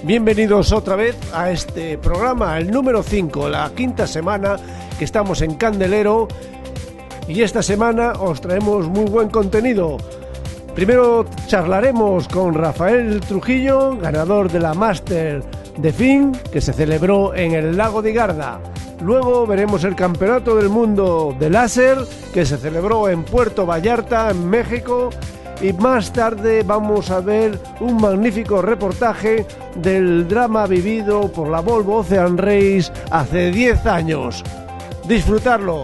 Bienvenidos otra vez a este programa, el número 5, la quinta semana que estamos en Candelero, y esta semana os traemos muy buen contenido. Primero charlaremos con Rafael Trujillo, ganador de la Master de Finn, que se celebró en el Lago de Garda. Luego veremos el Campeonato del Mundo de Láser, que se celebró en Puerto Vallarta, en México. Y más tarde vamos a ver un magnífico reportaje del drama vivido por la Volvo Ocean Race hace 10 años. ¡Disfrutarlo!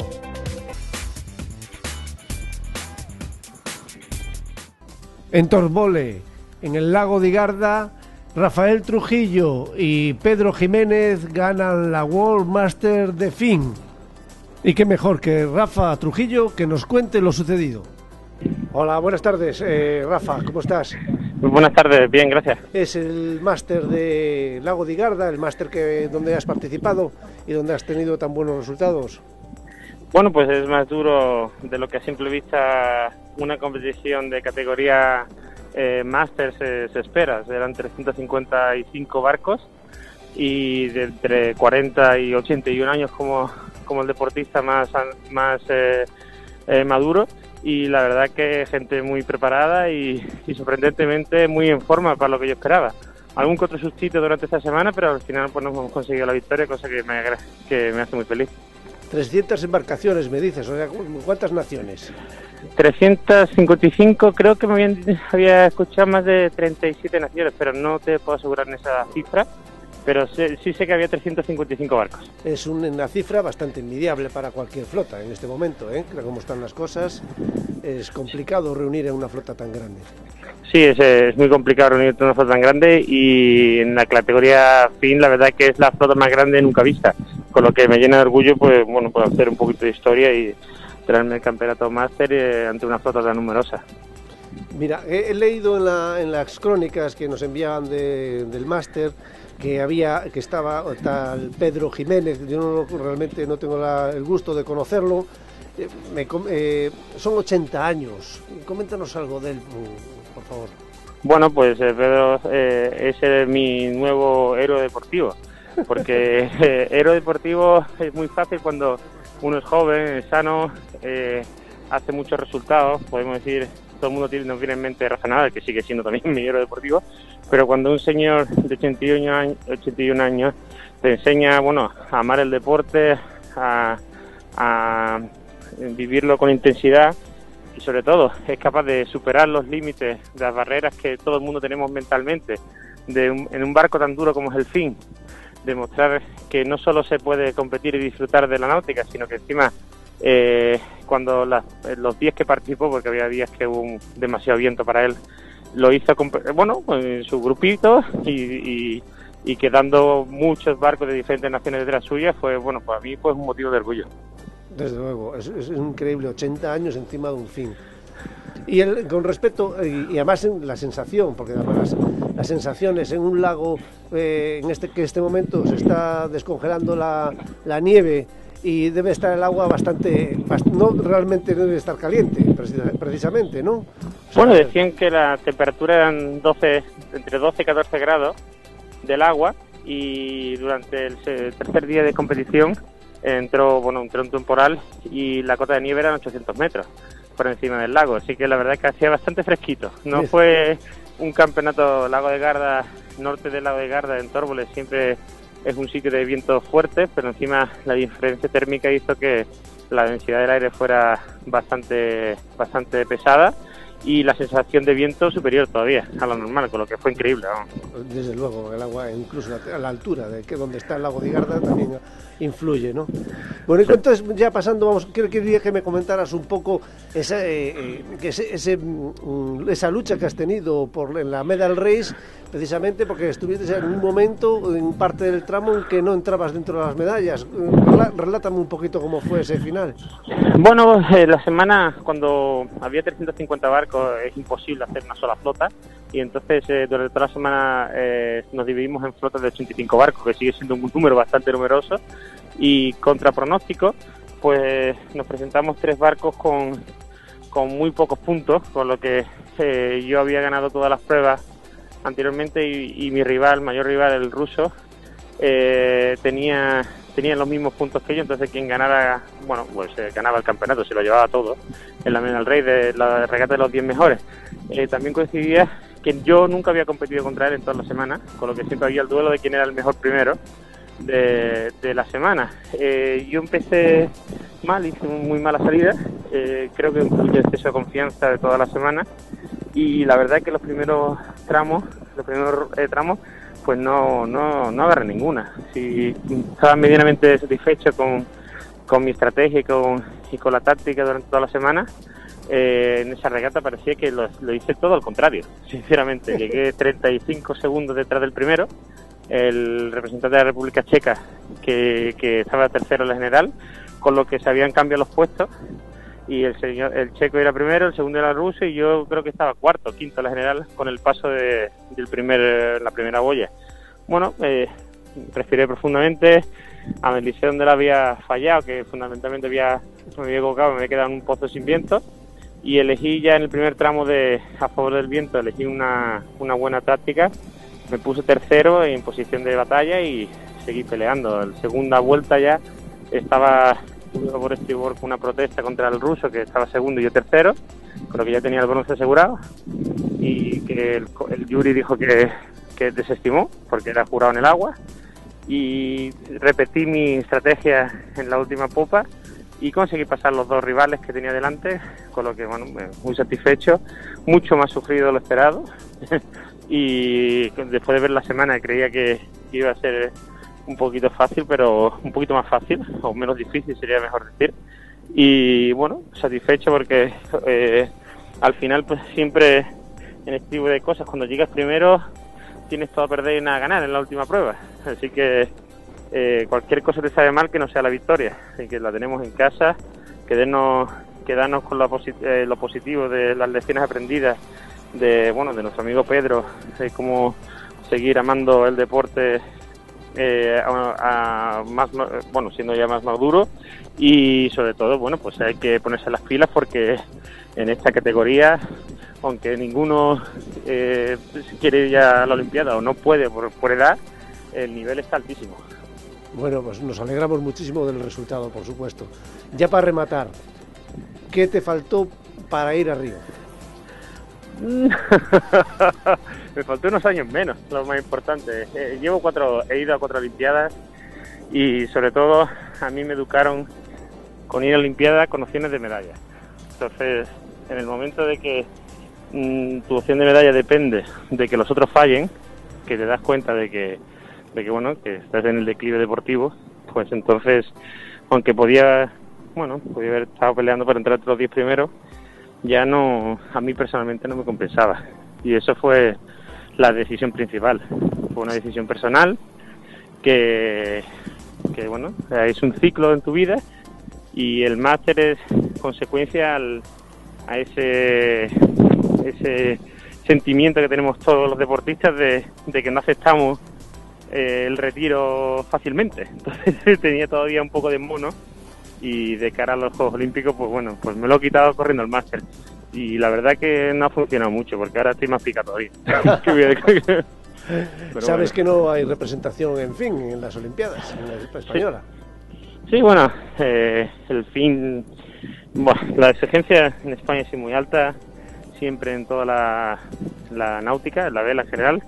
En Torbole, en el Lago de Garda, Rafael Trujillo y Pedro Jiménez ganan la World Master de Finn. Y qué mejor que Rafa Trujillo que nos cuente lo sucedido. Hola, buenas tardes, Rafa, ¿cómo estás? Buenas tardes, bien, gracias. Es el máster de Lago de Garda, el máster donde has participado y donde has tenido tan buenos resultados. Bueno, pues es más duro de lo que a simple vista una competición de categoría máster se espera. Eran 355 barcos y de entre 40 y 81 años como el deportista más maduro. Y la verdad que gente muy preparada y sorprendentemente muy en forma para lo que yo esperaba. Algún que otro sustito durante esta semana, pero al final pues nos hemos conseguido la victoria, cosa que me hace muy feliz. 300 embarcaciones, me dices, o sea, ¿cuántas naciones? 355, creo que había escuchado más de 37 naciones, pero no te puedo asegurar en esa cifra. Pero sí sé que había 355 barcos. Es una cifra bastante envidiable para cualquier flota en este momento, ¿eh? Como están las cosas, es complicado reunir a una flota tan grande. Sí, es muy complicado reunir una flota tan grande, y en la categoría Finn la verdad que es la flota más grande nunca vista, con lo que me llena de orgullo, pues bueno, puedo hacer un poquito de historia y traerme el campeonato máster ante una flota tan numerosa. Mira, he leído en las crónicas que nos enviaban del máster que estaba tal Pedro Jiménez. Yo realmente no tengo el gusto de conocerlo. Son 80 años. Coméntanos algo de él, por favor. Bueno, pues Pedro es mi nuevo héroe deportivo, porque héroe deportivo es muy fácil cuando uno es joven, es sano, hace muchos resultados, podemos decir. Todo el mundo nos viene en mente Rafa Nadal, que sigue siendo también mi héroe deportivo, pero cuando un señor de 81 años te enseña, bueno, a amar el deporte, a vivirlo con intensidad, y sobre todo es capaz de superar los límites, de las barreras que todo el mundo tenemos mentalmente, en un barco tan duro como es el Finn, demostrar que no solo se puede competir y disfrutar de la náutica, sino que encima cuando los días que participó, porque había días que hubo demasiado viento para él, lo hizo con su grupito y quedando muchos barcos de diferentes naciones detrás suya, fue bueno, para mí fue un motivo de orgullo. Desde luego, es increíble, 80 años encima de un Finn. Y con respecto, y además la sensación, porque además las sensaciones en un lago, que en este momento se está descongelando la nieve, y debe estar el agua realmente debe estar caliente, precisamente, ¿no? O sea, bueno, decían que la temperatura eran entre 12 y 14 grados del agua, y durante el tercer día de competición entró un temporal y la cota de nieve eran 800 metros por encima del lago, así que la verdad es que hacía bastante fresquito. No fue un campeonato Lago de Garda, norte del Lago de Garda, en Tórboles, siempre es un sitio de vientos fuertes, pero encima la diferencia térmica hizo que la densidad del aire fuera bastante pesada y la sensación de viento superior todavía a lo normal, con lo que fue increíble, vamos. Desde luego, el agua, incluso a la altura de donde está el Lago de Garda, también influye, ¿no? Bueno, y entonces ya pasando, quería que me comentaras un poco esa lucha que has tenido en la Medal Race, precisamente porque estuviste en un momento, en parte del tramo, en que no entrabas dentro de las medallas. Relátame un poquito cómo fue ese final. Bueno, la semana, cuando había 350 barcos, es imposible hacer una sola flota, y entonces durante toda la semana nos dividimos en flotas de 85 barcos, que sigue siendo un número bastante numeroso, y contra pronóstico, pues nos presentamos 3 barcos con muy pocos puntos, con lo que yo había ganado todas las pruebas anteriormente y mi rival, mayor rival, el ruso, tenían los mismos puntos que yo, entonces quien ganara, bueno, pues ganaba el campeonato, se lo llevaba todo, en la Mena del Rey, de la regata de los 10 mejores. También coincidía que yo nunca había competido contra él en todas las semanas, con lo que siempre había el duelo de quién era el mejor primero de la semana. Yo empecé mal, hice muy mala salida, creo que un exceso de confianza de toda la semana, y la verdad es que los primeros tramos, pues no agarré ninguna. Si estaba medianamente satisfecho con mi estrategia y con la táctica durante toda la semana, en esa regata parecía que lo hice todo al contrario, sinceramente. Llegué 35 segundos detrás del primero, el representante de la República Checa, que estaba tercero en la general, con lo que se habían cambiado los puestos, y el checo era primero, el segundo era el ruso, y yo creo que estaba cuarto, quinto en la general, con el paso de la primera boya. Bueno, respiré profundamente, analicé dónde la había fallado, que fundamentalmente me había equivocado, me había quedado en un pozo sin viento, y elegí ya en el primer tramo a favor del viento, elegí una buena táctica, me puse tercero en posición de batalla y seguí peleando. En la segunda vuelta ya estaba por estribor con una protesta contra el ruso, que estaba segundo y yo tercero, con lo que ya tenía el bronce asegurado, y que el jury dijo que desestimó porque era jurado en el agua, y repetí mi estrategia en la última popa y conseguí pasar los dos rivales que tenía delante, con lo que, bueno, muy satisfecho, mucho más sufrido de lo esperado y después de ver la semana creía que iba a ser un poquito fácil, pero un poquito más fácil, o menos difícil sería mejor decir, y bueno, satisfecho porque al final pues siempre en este tipo de cosas, cuando llegas primero tienes todo a perder y nada a ganar en la última prueba, así que cualquier cosa te sabe mal que no sea la victoria, así que la tenemos en casa, quedarnos con lo positivo de las lecciones aprendidas de nuestro amigo Pedro, cómo seguir amando el deporte siendo ya más maduro, y sobre todo, bueno, pues hay que ponerse las pilas porque en esta categoría, aunque ninguno quiere ir a la Olimpiada o no puede por edad, el nivel está altísimo. Bueno, pues nos alegramos muchísimo del resultado, por supuesto. Ya para rematar, ¿qué te faltó para ir a Río? Me faltó unos años menos, lo más importante. He ido a 4 Olimpiadas y sobre todo a mí me educaron con ir a Olimpiadas con opciones de medalla. Entonces, en el momento de que tu opción de medalla depende de que los otros fallen, que te das cuenta de que estás en el declive deportivo, pues entonces, aunque podía haber estado peleando para entrar entre los 10 primeros, ya no, a mí personalmente no me compensaba, y eso fue la decisión principal. Fue una decisión personal que es un ciclo en tu vida, y el máster es consecuencia a ese sentimiento que tenemos todos los deportistas de que no aceptamos el retiro fácilmente. Entonces tenía todavía un poco de mono, y de cara a los Juegos Olímpicos, pues me lo he quitado corriendo el máster, y la verdad que no ha funcionado mucho porque ahora estoy más picado todavía. Sabes que no hay representación en las Olimpiadas, en la española. Sí, la exigencia en España es muy alta, siempre en toda la náutica, la vela en general,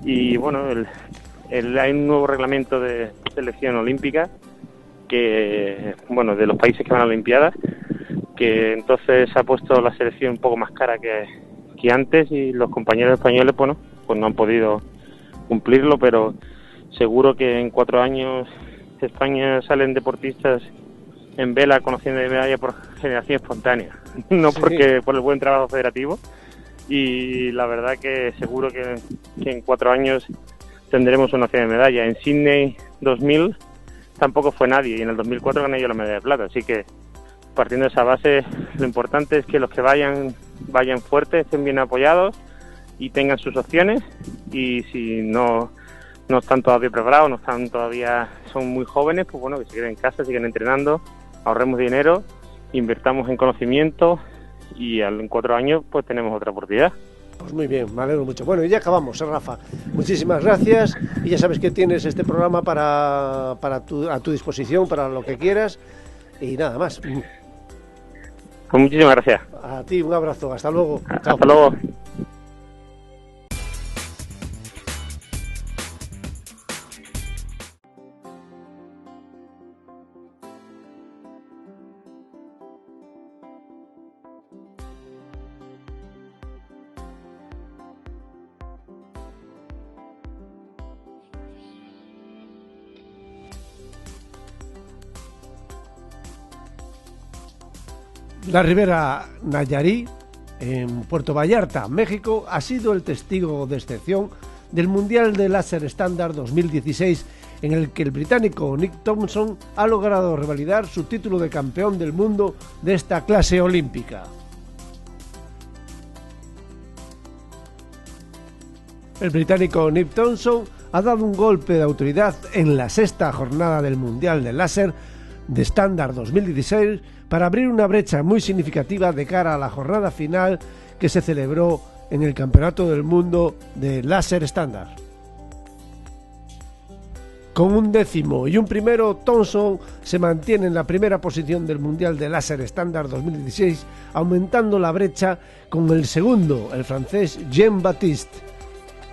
y hay un nuevo reglamento de selección olímpica que de los países que van a la Olimpiada, que entonces ha puesto la selección un poco más cara que antes, y los compañeros españoles pues no han podido cumplirlo, pero seguro que en 4 años España salen deportistas en vela con opción de medalla por generación espontánea, no porque por el buen trabajo federativo, y la verdad que seguro que en 4 años tendremos una opción de medalla. En Sydney 2000 tampoco fue nadie, y en el 2004 gané yo la medalla de plata, así que partiendo de esa base, lo importante es que los que vayan fuertes, estén bien apoyados y tengan sus opciones, y si no están todavía preparados, son muy jóvenes, pues que se queden en casa, sigan entrenando, ahorremos dinero, invirtamos en conocimiento, y en 4 años pues tenemos otra oportunidad. Pues muy bien, me alegro mucho. Bueno, y ya acabamos, Rafa. Muchísimas gracias y ya sabes que tienes este programa a tu disposición para lo que quieras y nada más. Pues muchísimas gracias. A ti un abrazo, hasta luego. Hasta luego. La Ribera Nayarit, en Puerto Vallarta, México, ha sido el testigo de excepción del Mundial de Láser Estándar 2016, en el que el británico Nick Thompson ha logrado revalidar su título de campeón del mundo de esta clase olímpica. El británico Nick Thompson ha dado un golpe de autoridad en la sexta jornada del Mundial de Láser de Estándar 2016 para abrir una brecha muy significativa de cara a la jornada final que se celebró en el Campeonato del Mundo de Láser Estándar. Con un décimo y un primero, Thompson se mantiene en la primera posición del Mundial de Láser Estándar 2016, aumentando la brecha con el segundo, el francés Jean-Baptiste,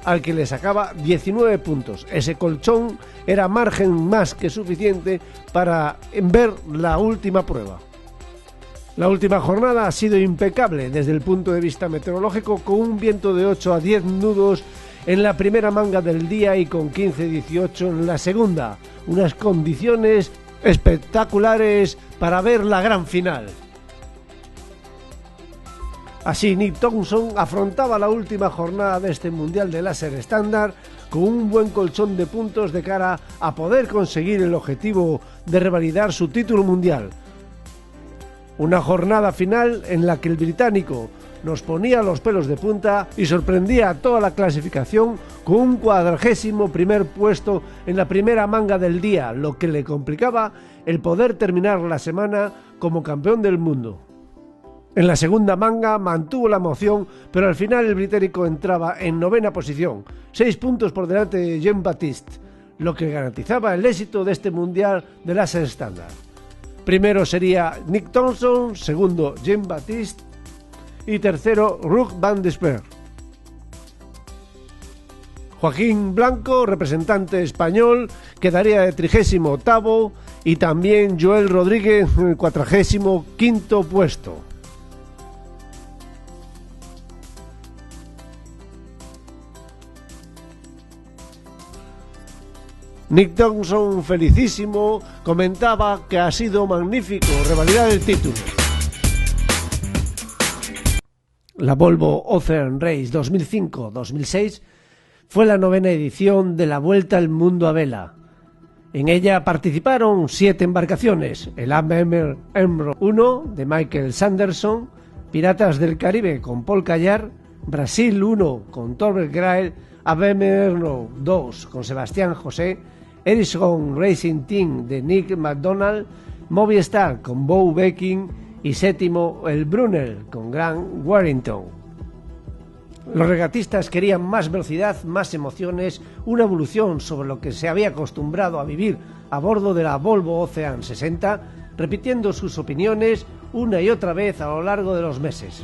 al que le sacaba 19 puntos. Ese colchón era margen más que suficiente para ver la última prueba. La última jornada ha sido impecable desde el punto de vista meteorológico, con un viento de 8 a 10 nudos en la primera manga del día y con 15-18 en la segunda. Unas condiciones espectaculares para ver la gran final. Así, Nick Thompson afrontaba la última jornada de este Mundial de Láser Estándar con un buen colchón de puntos de cara a poder conseguir el objetivo de revalidar su título mundial. Una jornada final en la que el británico nos ponía los pelos de punta y sorprendía a toda la clasificación con un 41º puesto en la primera manga del día, lo que le complicaba el poder terminar la semana como campeón del mundo. En la segunda manga mantuvo la emoción, pero al final el británico entraba en novena posición, 6 puntos por delante de Jean-Baptiste, lo que garantizaba el éxito de este Mundial de Láser Estándar. Primero sería Nick Thompson, segundo Jean-Baptiste y tercero Ruud van der Speer. Joaquín Blanco, representante español, quedaría de 38º y también Joel Rodríguez en el 45º puesto. Nick Thompson, felicísimo, comentaba que ha sido magnífico revalidar el título. La Volvo Ocean Race 2005-2006 fue la 9ª edición de la Vuelta al Mundo a vela. En ella participaron 7 embarcaciones: el ABM Emro 1 de Michael Sanderson, Piratas del Caribe con Paul Callar, Brasil 1 con Torbjörn Grael, ABM Emro 2 con Sebastián José, Ericsson Racing Team de Nick McDonald, Movistar con Bo Becking y séptimo el Brunel con Grant Warrington. Los regatistas querían más velocidad, más emociones, una evolución sobre lo que se había acostumbrado a vivir a bordo de la Volvo Ocean 60, repitiendo sus opiniones una y otra vez a lo largo de los meses.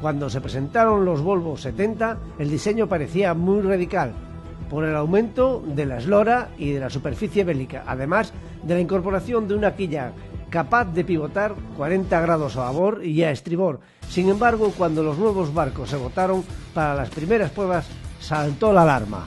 Cuando se presentaron los Volvo 70, el diseño parecía muy radical, por el aumento de la eslora y de la superficie bélica, además de la incorporación de una quilla capaz de pivotar 40 grados a babor y a estribor. Sin embargo, cuando los nuevos barcos se botaron para las primeras pruebas, saltó la alarma.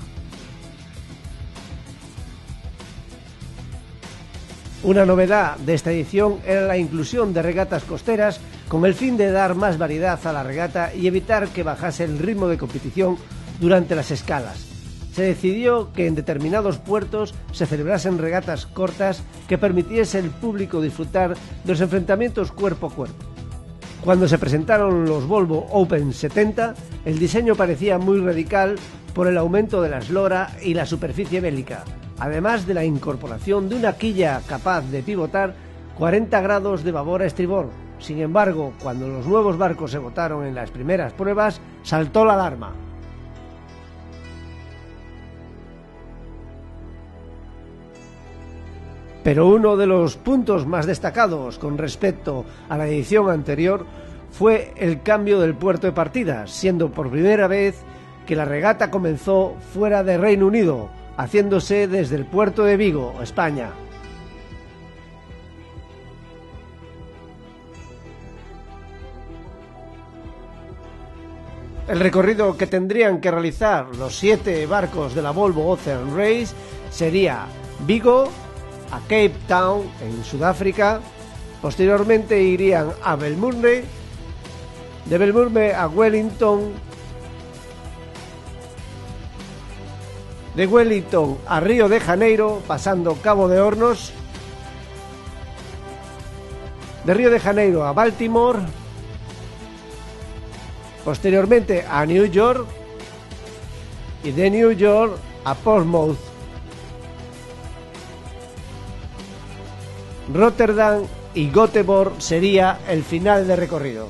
Una novedad de esta edición era la inclusión de regatas costeras con el fin de dar más variedad a la regata y evitar que bajase el ritmo de competición durante las escalas. Se decidió que en determinados puertos se celebrasen regatas cortas que permitiese al público disfrutar de los enfrentamientos cuerpo a cuerpo. Cuando se presentaron los Volvo Open 70, el diseño parecía muy radical por el aumento de la eslora y la superficie bélica, además de la incorporación de una quilla capaz de pivotar 40 grados de babor a estribor, Sin embargo, cuando los nuevos barcos se botaron en las primeras pruebas, saltó la alarma. Pero uno de los puntos más destacados con respecto a la edición anterior fue el cambio del puerto de partida, siendo por primera vez que la regata comenzó fuera de Reino Unido, haciéndose desde el puerto de Vigo, España. El recorrido que tendrían que realizar los 7 barcos de la Volvo Ocean Race sería Vigo a Cape Town, en Sudáfrica. Posteriormente irían a Melbourne, de Melbourne a Wellington, de Wellington a Río de Janeiro, pasando Cabo de Hornos, de Río de Janeiro a Baltimore, posteriormente a New York y de New York a Portsmouth. Rotterdam y Göteborg sería el final de recorrido.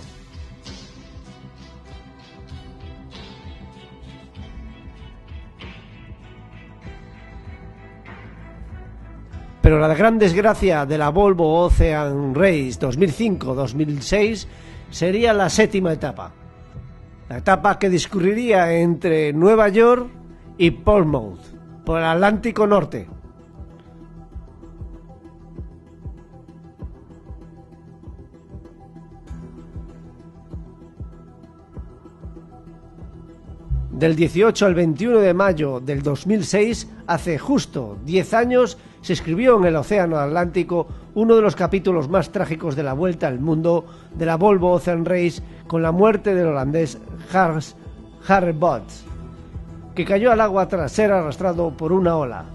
Pero la gran desgracia de la Volvo Ocean Race 2005-2006 sería la 7ª etapa. La etapa que discurriría entre Nueva York y Portsmouth, por el Atlántico Norte. Del 18 al 21 de mayo del 2006, hace justo 10 años, se escribió en el Océano Atlántico uno de los capítulos más trágicos de la Vuelta al Mundo de la Volvo Ocean Race, con la muerte del holandés Hans Harebaerts, que cayó al agua tras ser arrastrado por una ola.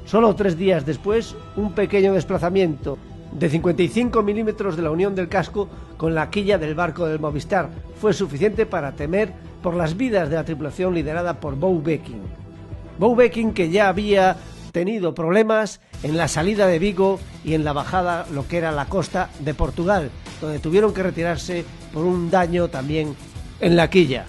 Solo 3 días después, un pequeño desplazamiento de 55 milímetros de la unión del casco con la quilla del barco del Movistar fue suficiente para temer por las vidas de la tripulación liderada por Bo Becking. Bo Becking, que ya había tenido problemas en la salida de Vigo y en la bajada, lo que era la costa de Portugal, donde tuvieron que retirarse por un daño también en la quilla.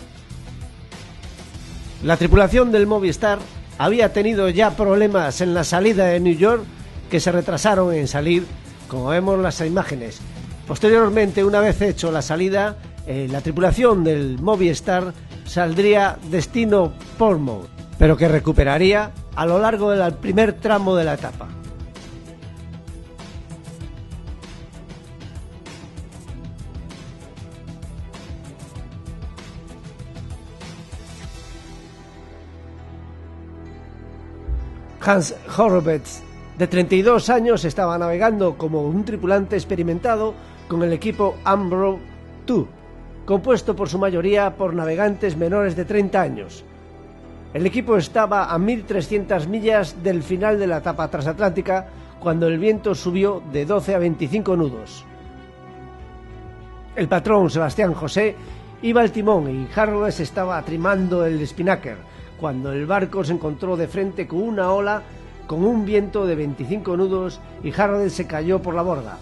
La tripulación del Movistar había tenido ya problemas en la salida de New York, que se retrasaron en salir, como vemos en las imágenes. Posteriormente, una vez hecho la salida, la tripulación del Movistar saldría destino Portsmouth, pero que recuperaría a lo largo del primer tramo de la etapa. Hans Harebaerts, de 32 años, estaba navegando como un tripulante experimentado con el equipo Umbro 2, compuesto por su mayoría por navegantes menores de 30 años. El equipo estaba a 1.300 millas del final de la etapa transatlántica cuando el viento subió de 12 a 25 nudos. El patrón, Sebastián José, iba al timón y Harebaerts estaba trimando el spinnaker cuando el barco se encontró de frente con una ola con un viento de 25 nudos y Harebaerts se cayó por la borda.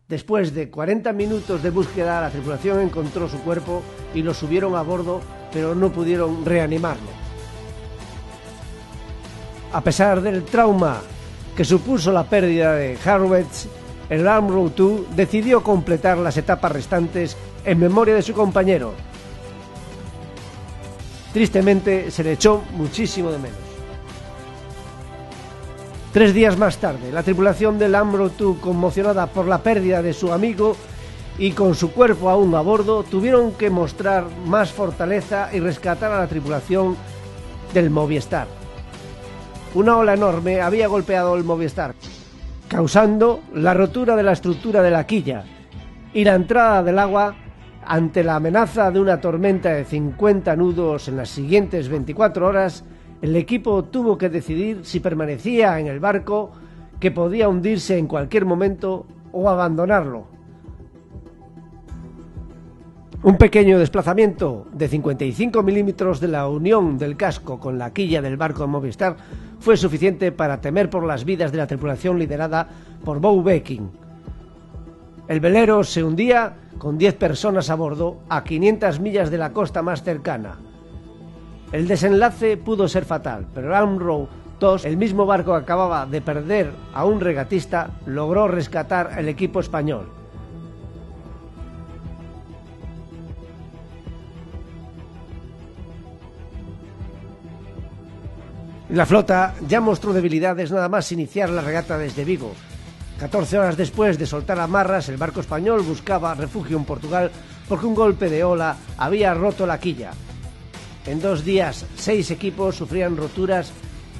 Después de 40 minutos de búsqueda, la tripulación encontró su cuerpo y lo subieron a bordo, pero no pudieron reanimarlo. A pesar del trauma que supuso la pérdida de Harebaerts, el Umbro 2 decidió completar las etapas restantes en memoria de su compañero. Tristemente, se le echó muchísimo de menos. 3 días más tarde, la tripulación del Umbro 2, conmocionada por la pérdida de su amigo y con su cuerpo aún a bordo, tuvieron que mostrar más fortaleza y rescatar a la tripulación del Movistar. Una ola enorme había golpeado el Movistar, causando la rotura de la estructura de la quilla y la entrada del agua. Ante la amenaza de una tormenta de 50 nudos en las siguientes 24 horas, el equipo tuvo que decidir si permanecía en el barco, que podía hundirse en cualquier momento, o abandonarlo. Un pequeño desplazamiento de 55 milímetros de la unión del casco con la quilla del barco Movistar fue suficiente para temer por las vidas de la tripulación liderada por Bo Becking. El velero se hundía con 10 personas a bordo a 500 millas de la costa más cercana. El desenlace pudo ser fatal, pero el Amro II, el mismo barco que acababa de perder a un regatista, logró rescatar al equipo español. La flota ya mostró debilidades nada más iniciar la regata desde Vigo. 14 horas después de soltar amarras, el barco español buscaba refugio en Portugal porque un golpe de ola había roto la quilla. En 2 días, 6 equipos sufrían roturas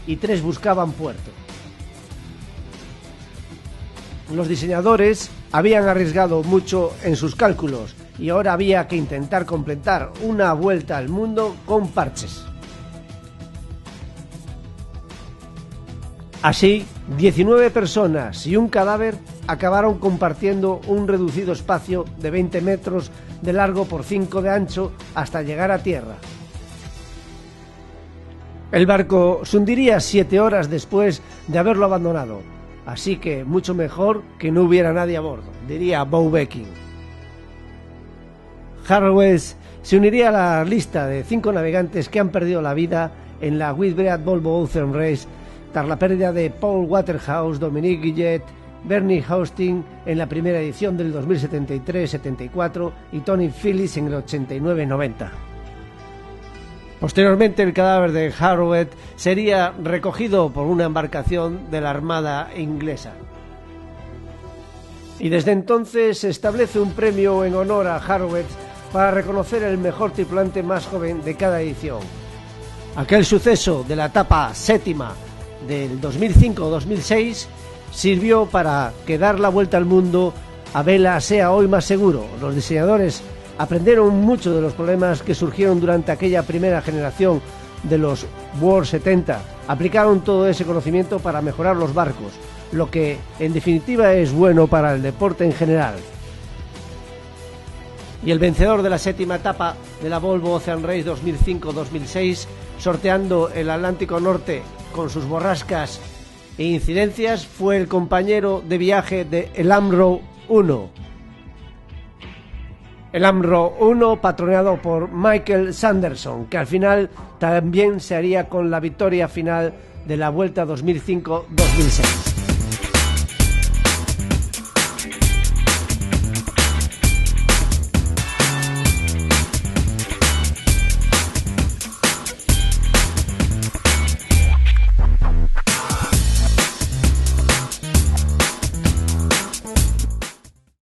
y 3 buscaban puerto. Los diseñadores habían arriesgado mucho en sus cálculos y ahora había que intentar completar una vuelta al mundo con parches. Así, 19 personas y un cadáver acabaron compartiendo un reducido espacio de 20 metros de largo por 5 de ancho hasta llegar a tierra. El barco se hundiría 7 horas después de haberlo abandonado, así que mucho mejor que no hubiera nadie a bordo, diría Boubekin. Harrowes se uniría a la lista de 5 navegantes que han perdido la vida en la Whitbread Volvo Ocean Race tras la pérdida de Paul Waterhouse, Dominique Guillet, Bernie Hosting en la primera edición del 2073-74 y Tony Phillips en el 89-90. Posteriormente, el cadáver de Harrowes sería recogido por una embarcación de la Armada inglesa. Y desde entonces se establece un premio en honor a Harrowes para reconocer el mejor tripulante más joven de cada edición. Aquel suceso de la etapa séptima del 2005-2006 sirvió para que dar la vuelta al mundo a vela sea hoy más seguro. Los diseñadores aprendieron mucho de los problemas que surgieron durante aquella primera generación de los World 70. Aplicaron todo ese conocimiento para mejorar los barcos, lo que en definitiva es bueno para el deporte en general. Y el vencedor de la séptima etapa de la Volvo Ocean Race 2005-2006, sorteando el Atlántico Norte con sus borrascas e incidencias, fue el compañero de viaje de el Amro I. El Amro I, patrocinado por Michael Sanderson, que al final también se haría con la victoria final de la Vuelta 2005-2006.